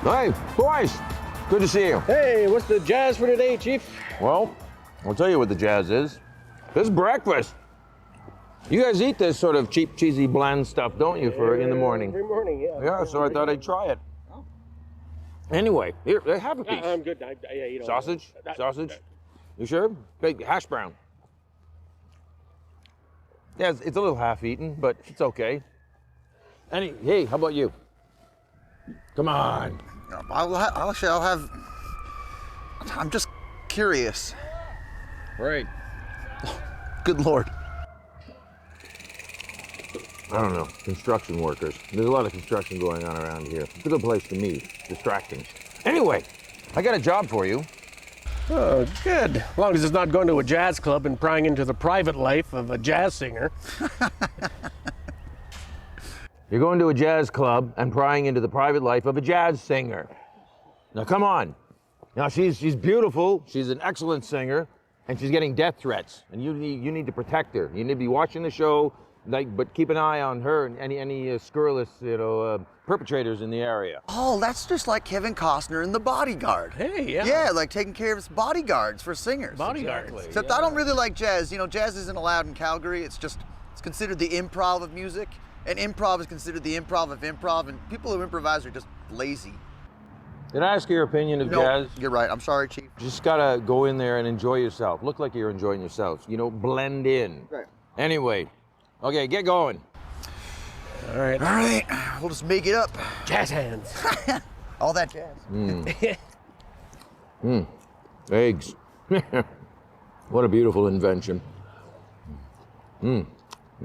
Hey, boys. Good to see you. Hey, what's the jazz for today, Chief? Well, I'll tell you what the jazz is. This is breakfast. You guys eat this sort of cheap, cheesy, bland stuff, don't you, for in the morning? Every morning, yeah. Yeah, so I thought I'd try it. Anyway, here, have a piece. I'm good. I eat all Sausage? that. Sausage? You sure? Big hash brown. Yeah, it's a little half-eaten, but it's okay. Hey, how about you? Come on. I'll have. I'm just curious. Right. Good Lord. I don't know, construction workers. There's a lot of construction going on around here. It's a good place to meet, distracting. Anyway, I got a job for you. Oh, good. As long as it's not going to a jazz club and prying into the private life of a jazz singer. You're going to a jazz club and prying into the private life of a jazz singer. Now, come on. Now, she's beautiful, she's an excellent singer, and she's getting death threats, and you need to protect her. You need to be watching the show, but keep an eye on her and any scurrilous, perpetrators in the area. Oh, that's just like Kevin Costner in The Bodyguard. Hey, yeah. Yeah, like taking care of his bodyguards for singers. Bodyguards. Exactly. Except I don't really like jazz. You know, jazz isn't allowed in Calgary. It's considered the improv of music, and improv is considered the improv of improv, and people who improvise are just lazy. Did I ask your opinion of jazz? You're right. I'm sorry, Chief. Just gotta go in there and enjoy yourself. Look like you're enjoying yourself. Blend in. Right. Anyway, okay, get going. All right. All right, we'll just make it up. Jazz hands. All that jazz. Eggs. What a beautiful invention. And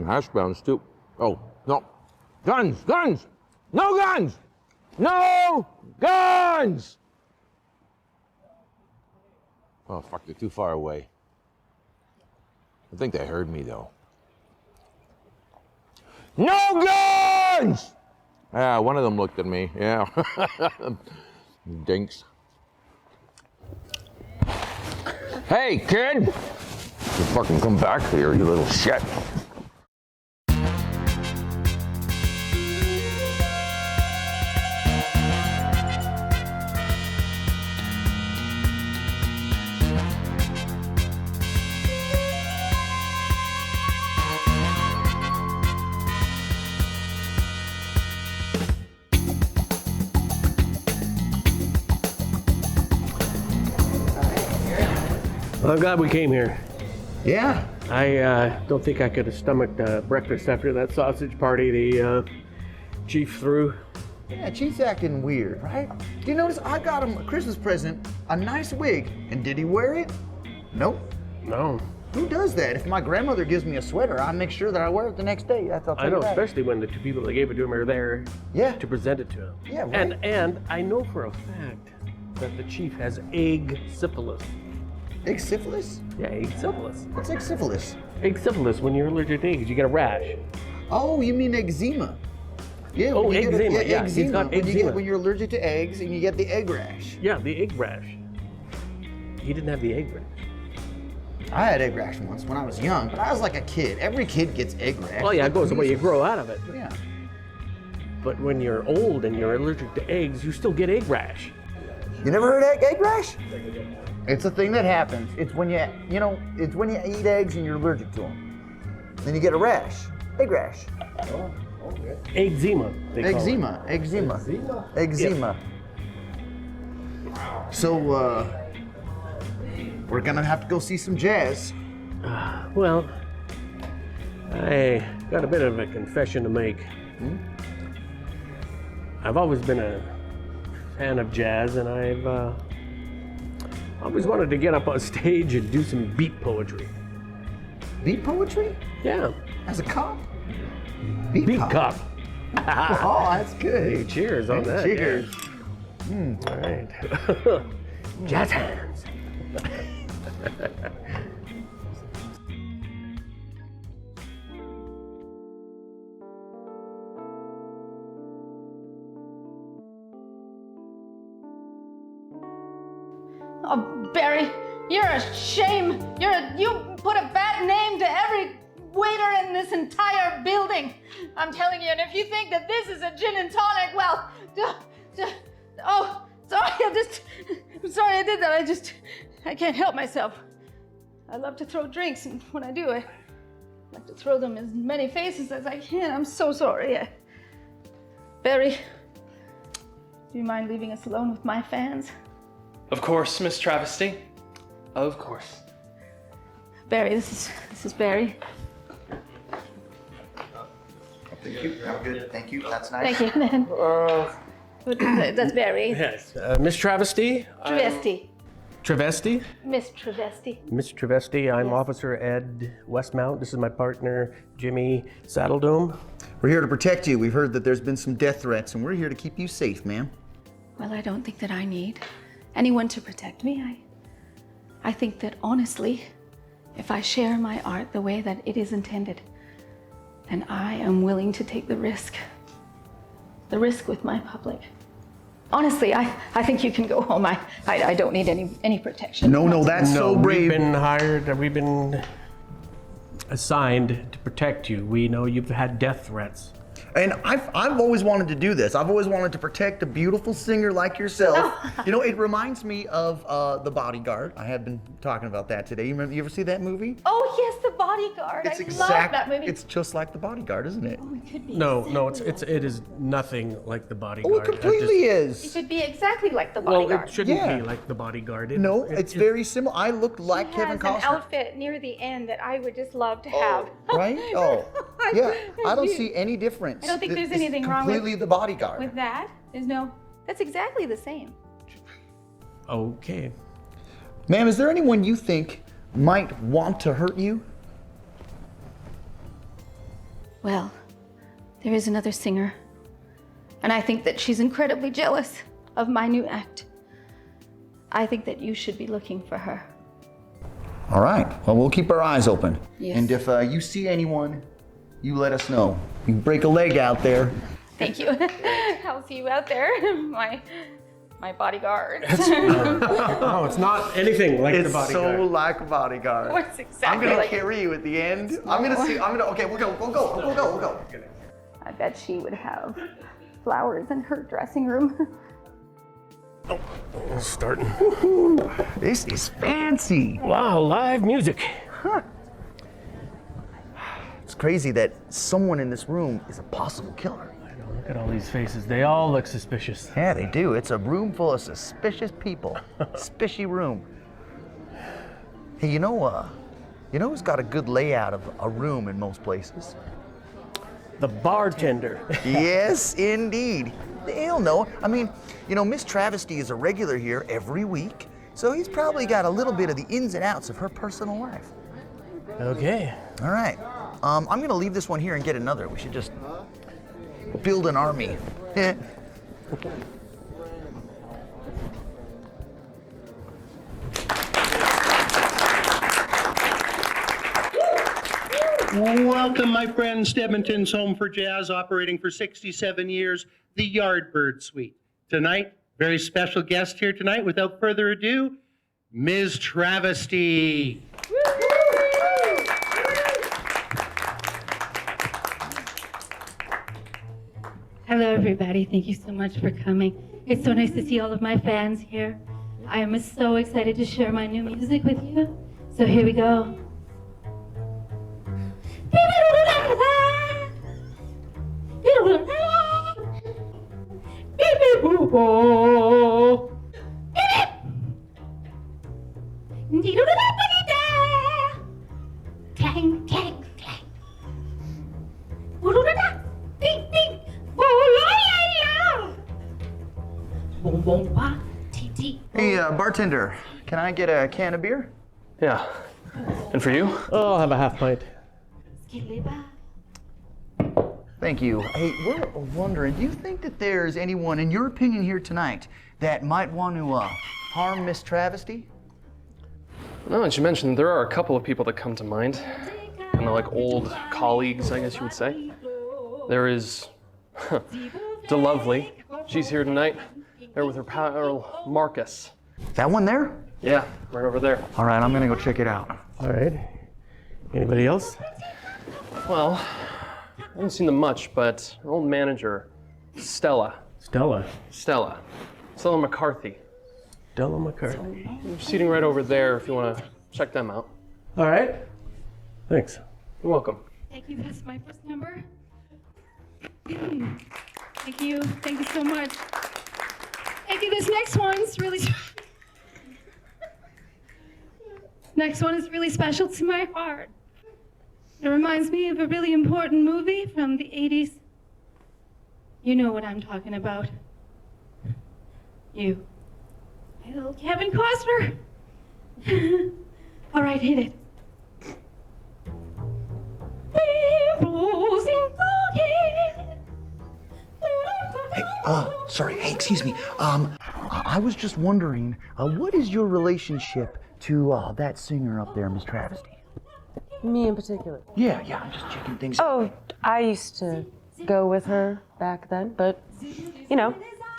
hash browns too. Oh, no. Guns! Guns! No guns! No guns! Oh, fuck, they're too far away. I think they heard me, though. No guns! Yeah, one of them looked at me, yeah. Dinks. Hey, kid! You fucking come back here, you little shit. Well, I'm glad we came here. Yeah. I don't think I could have stomached breakfast after that sausage party the chief threw. Yeah, Chief's acting weird, right? Do you notice I got him a Christmas present, a nice wig, and did he wear it? Nope. No. Who does that? If my grandmother gives me a sweater, I make sure that I wear it the next day. I'll tell I you know, that. especially when the two people that gave it to him are there to present it to him. Yeah, right. And I know for a fact that the chief has egg syphilis. Egg syphilis? Yeah, egg syphilis. What's egg syphilis? Egg syphilis, when you're allergic to eggs, you get a rash. Oh, you mean eczema? Yeah. Oh, when you get eczema, yeah, he's eczema. got eczema. When you're allergic to eggs and you get the egg rash. Yeah, the egg rash. He didn't have the egg rash. I had egg rash once when I was young, but I was like a kid. Every kid gets egg rash. Well, yeah, it goes away. You grow out of it. Yeah. But when you're old and you're allergic to eggs, you still get egg rash. You never heard of egg rash? It's a thing that happens. It's when it's when you eat eggs and you're allergic to them. Then you get a rash. Egg rash. Eczema. Eczema. Eczema. So, we're gonna have to go see some jazz. Well, I got a bit of a confession to make. I've always been a fan of jazz, and I've always wanted to get up on stage and do some beat poetry. Beat poetry? Yeah. As a cop? Beat cop. Oh, that's good. Hey, cheers on that. Cheers. Yeah. All right. Jazz hands. Oh, Barry, you're a shame. You put a bad name to every waiter in this entire building. I'm telling you, and if you think that this is a gin and tonic, well, Oh, sorry, I'm sorry I did that. I can't help myself. I love to throw drinks, and when I do, I like to throw them as many faces as I can. I'm so sorry. Barry, do you mind leaving us alone with my fans? Of course, Miss Travesty. Of course. Barry, this is Barry. Thank you. Good. Thank you. That's nice. Thank you, man. That's Barry. Yes. Miss Travesty? Travesty. Travesty? Miss Travesty. Miss Travesty, I'm Yes. Officer Ed Westmount. This is my partner, Jimmy Saddledome. We're here to protect you. We've heard that there's been some death threats, and we're here to keep you safe, ma'am. Well, I don't think that I need anyone to protect me. I think that honestly, if I share my art the way that it is intended, then I am willing to take the risk with my public. Honestly, I think you can go home. I don't need any protection. No, that's so brave. We've been assigned to protect you. We know you've had death threats. And I've always wanted to do this. I've always wanted to protect a beautiful singer like yourself. You know, it reminds me of The Bodyguard. I have been talking about that today. You ever see that movie? Oh yes, The Bodyguard. I love that movie. It's just like The Bodyguard, isn't it? Oh, it could be. No, exactly it is nothing like The Bodyguard. Oh, it completely It is. should be exactly like The Well, Bodyguard. it shouldn't Yeah. be like The Bodyguard. No, it's very similar. I looked like He Kevin has an Costner. outfit near the end that I would just love to have. Right? Oh, yeah. I don't see any difference. I don't think there's It's anything wrong completely The Bodyguard. with that. That's exactly the same. Okay. Ma'am, is there anyone you think might want to hurt you? Well, there is another singer, and I think that she's incredibly jealous of my new act. I think that you should be looking for her. All right. Well, we'll keep our eyes open. Yes. And if you see anyone, you let us know. You can break a leg out there. Thank you. I'll see you out there, my bodyguard. Oh, it's not anything like The Bodyguard. so like a Bodyguard. It's exactly I'm gonna like. carry you at the end. Okay, we'll go. I bet she would have flowers in her dressing room. Starting. This is fancy. Wow, live music. It's crazy that someone in this room is a possible killer. Look at all these faces. They all look suspicious. Yeah, they do. It's a room full of suspicious people. Spishy room. Hey, you know who's got a good layout of a room in most places? The bartender. Yes, indeed. He'll know. I mean, Miss Travesty is a regular here every week, so he's probably got a little bit of the ins and outs of her personal life. Okay. All right. I'm going to leave this one here and get another. We should just build an army. Welcome, my friends, to Edmonton's Home for Jazz, operating for 67 years, the Yardbird Suite. Tonight, very special guest here tonight. Without further ado, Ms. Travesty. Hello, everybody. Thank you so much for coming. It's so nice to see all of my fans here. I am so excited to share my new music with you. So here we go. Clang, clang, clang. Ding, ding. Boom, boom, wah, tee, tee. Hey, bartender, can I get a can of beer? Yeah. And for you? Oh, I'll have a half pint. Skidly-ba. Thank you. Hey, we're wondering, do you think that there's anyone, in your opinion here tonight, that might want to harm Miss Travesty? No, as you mentioned, there are a couple of people that come to mind. And they're like old colleagues, I guess you would say. There is DeLovely. She's here tonight. There with her pal Marcus. That one there? Yeah, right over there. All right, I'm gonna go check it out. All right. Anybody else? Well, I haven't seen them much, but her old manager, Stella. Stella. Stella. Stella McCarthy. Stella McCarthy. They're seating right over there if you want to check them out. All right. Thanks. You're welcome. Thank you. This is my first number. Thank you. Thank you so much. Thank you. This next one's really. Next one is really special to my heart. It reminds me of a really important movie from the 80s. You know what I'm talking about. You. Little Kevin Costner. All right, hit it. Sorry, hey, excuse me. I was just wondering, what is your relationship to that singer up there, Miss Travesty? Me in particular. Yeah, I'm just checking things. Oh, I used to go with her back then, but, you know,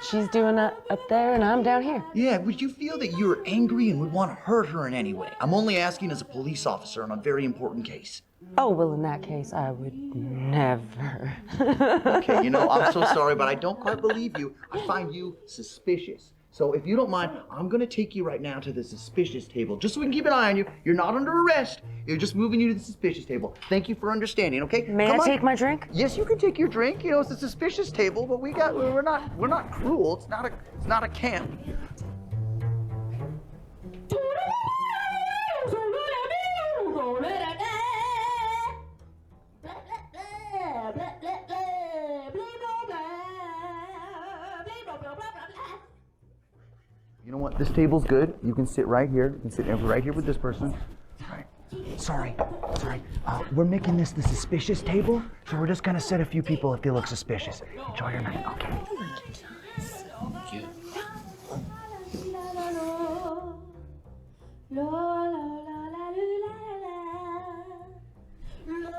she's doing that up there and I'm down here. Yeah, would you feel that you're angry and would want to hurt her in any way? I'm only asking as a police officer on a very important case. Oh, well, in that case, I would never. Okay, you know, I'm so sorry, but I don't quite believe you. I find you suspicious. So if you don't mind, I'm gonna take you right now to the suspicious table, just so we can keep an eye on you. You're not under arrest. You're just moving you to the suspicious table. Thank you for understanding, okay? May Come I on. take my drink? Yes, you can take your drink. You know, it's a suspicious table, but we're not cruel. It's not a camp. You know what? This table's good. You can sit right here. You can sit right here with this person. All right. Sorry. We're making this the suspicious table, so we're just gonna set a few people if they look suspicious. Enjoy your night, okay?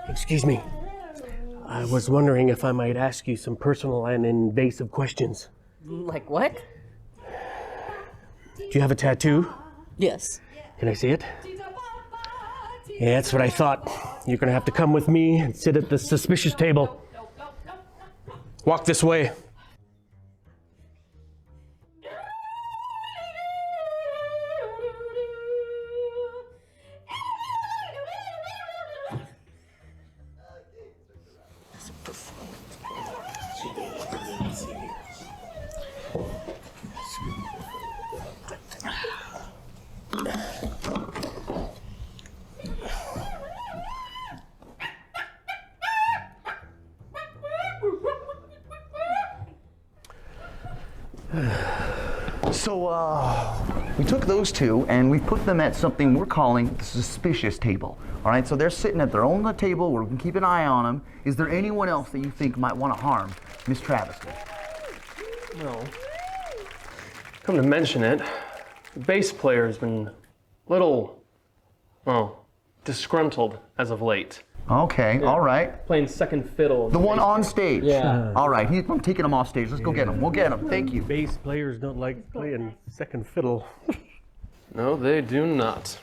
Excuse me. I was wondering if I might ask you some personal and invasive questions. Like what? Do you have a tattoo? Yes. Can I see it? Yeah, that's what I thought. You're gonna have to come with me and sit at the suspicious table. Walk this way. So, we took those two and we put them at something we're calling the suspicious table. All right, so they're sitting at their own table. We're gonna keep an eye on them. Is there anyone else that you think might want to harm Miss Travesty? No. Come to mention it, the bass player has been a little, disgruntled as of late. Okay, all right. Playing second fiddle. The one on stage? Yeah. All right, I'm taking him off stage. Let's go get him. We'll get him. Thank you. Bass players don't like playing second fiddle. No, they do not.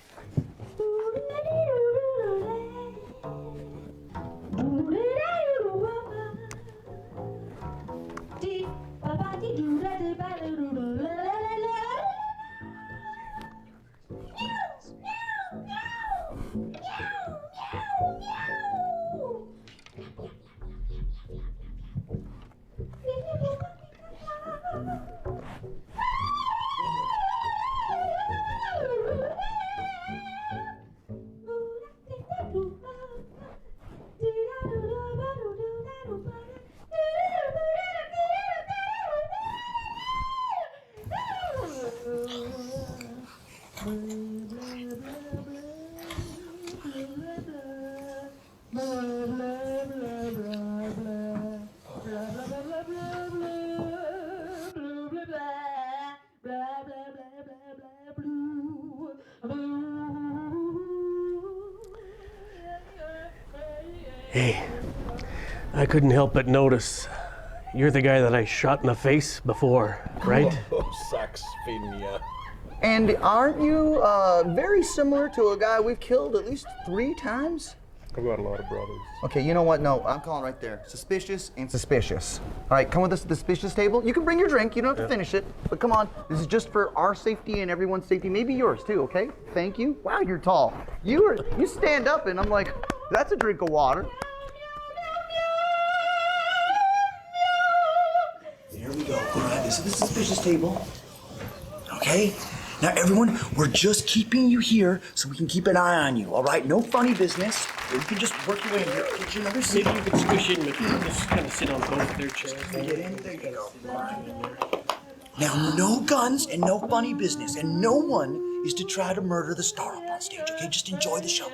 Hey, I couldn't help but notice. You're the guy that I shot in the face before, right? Oh, sucks. Feeding me up. And aren't you very similar to a guy we've killed at least 3 times? I've got a lot of brothers. Okay, you know what? No, I'm calling right there. Suspicious and suspicious. All right, come with us to the suspicious table. You can bring your drink. You don't have to finish it. But come on, this is just for our safety and everyone's safety. Maybe yours too, okay? Thank you. Wow, you're tall. You stand up and I'm like, that's a drink of water. There we go. All right, this is the suspicious table. Okay? Now, everyone, we're just keeping you here so we can keep an eye on you, all right? No funny business. You can just work your way in here. Get your another seat. Maybe you could squish in with just kind of sit on both of their chairs. Get in. There you go. All right. Now, no guns and no funny business, and no one is to try to murder the star up on stage, okay? Just enjoy the show.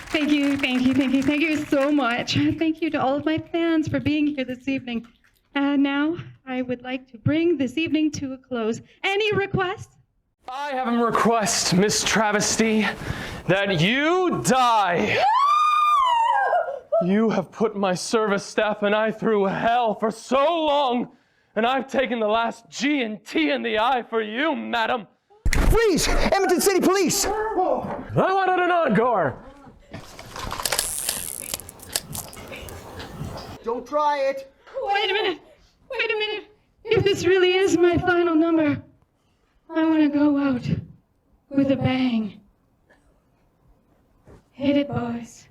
Thank you so much. Thank you to all of my fans for being here this evening. And now I would like to bring this evening to a close. Any requests? I have a request, Miss Travesty, that you die. You have put my service staff and I through hell for so long, and I've taken the last G and T in the eye for you, madam. Freeze! Edmonton City Police! I wanted an encore. Don't try it. Wait a minute. If this really is my final number, I want to go out with a bang. Hit it, boys.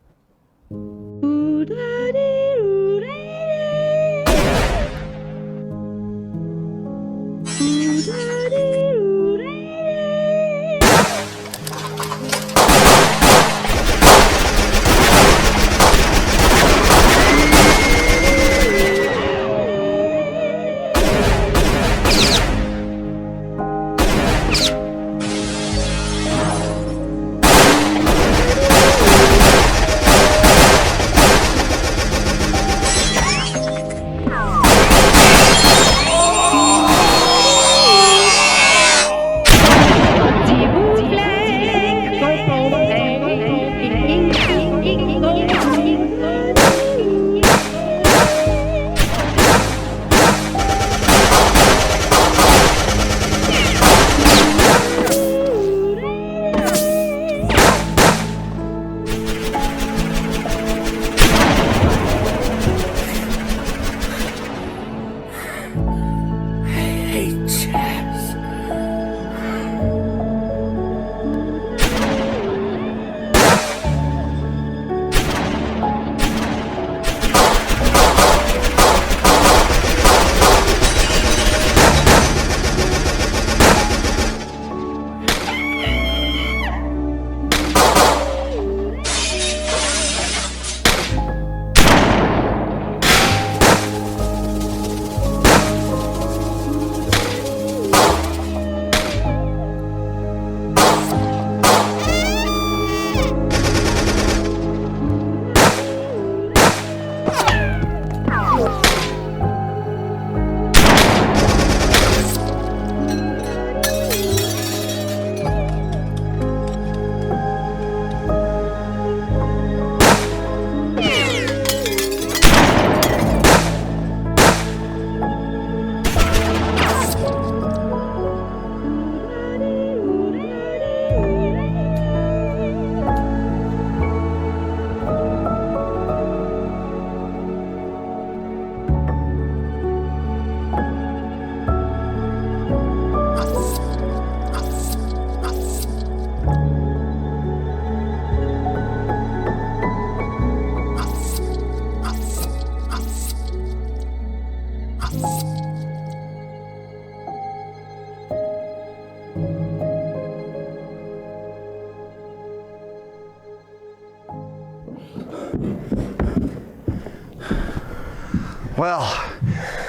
Well,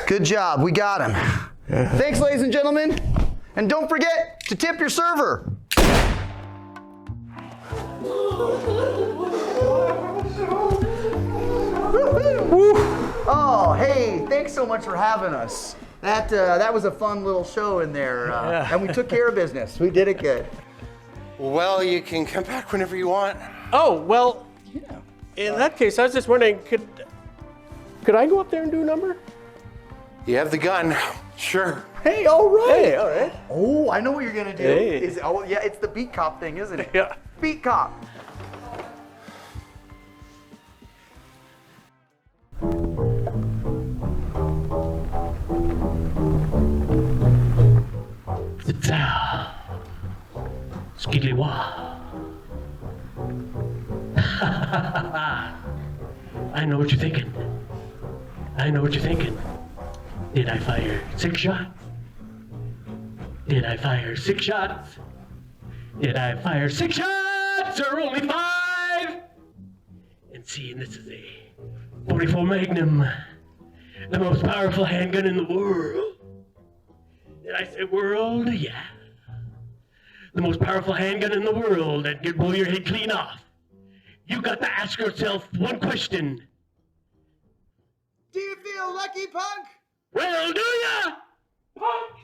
good job. We got him. Thanks, ladies and gentlemen. And don't forget to tip your server. Oh, hey, thanks so much for having us. That was a fun little show in there. And we took care of business. We did it good. Well, you can come back whenever you want. Oh, well, in that case, I was just wondering, could I go up there and do a number? You have the gun. Sure. Hey, all right. Hey, all right. Oh, I know what you're gonna do. Hey. Yeah, it's the beat cop thing, isn't it? Yeah. Beat cop. Skiddly-wah. I know what you're thinking. I know what you're thinking. Did I fire 6 shots? Did I fire 6 shots? Did I fire 6 shots or only 5? And see, and this is a 44 Magnum, the most powerful handgun in the world. Did I say world? Yeah. The most powerful handgun in the world that can blow your head clean off. You got to ask yourself one question. Do you feel lucky, punk? Well, do ya? Punk!